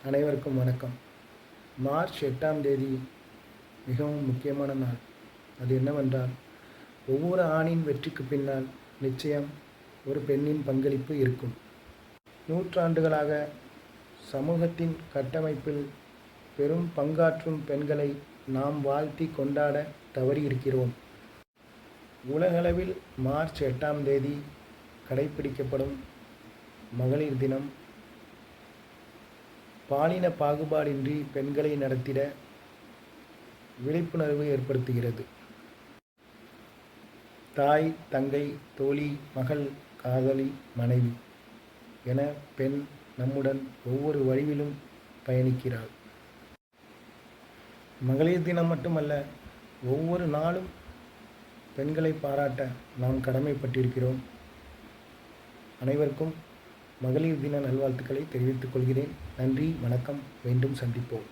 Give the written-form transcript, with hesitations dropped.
அனைவருக்கும் வணக்கம். மார்ச் 8ஆம் தேதி மிகவும் முக்கியமான நாள். அது என்னவென்றால், ஒவ்வொரு ஆணின் வெற்றிக்கு பின்னால் நிச்சயம் ஒரு பெண்ணின் பங்களிப்பு இருக்கும். நூற்றாண்டுகளாக சமூகத்தின் கட்டமைப்பில் பெரும் பங்காற்றும் பெண்களை நாம் வாழ்த்தி கொண்டாட தவறியிருக்கிறோம். உலகளவில் மார்ச் 8ஆம் தேதி கடைப்பிடிக்கப்படும் மகளிர் தினம் பாலின பாகுபாடின்றி பெண்களை நடத்திட விழிப்புணர்வு ஏற்படுத்துகிறது. தாய், தங்கை, தோழி, மகள், காதலி, மனைவி என பெண் நம்முடன் ஒவ்வொரு வழிவிலும் பயணிக்கிறாள். மகளிர் தினம் மட்டுமல்ல, ஒவ்வொரு நாளும் பெண்களை பாராட்ட நாம் கடமைப்பட்டிருக்கிறோம். அனைவருக்கும் மகளிர் தின நல்வாழ்த்துக்களை தெரிவித்துக் கொள்கிறேன். நன்றி, வணக்கம். மீண்டும் சந்திப்போம்.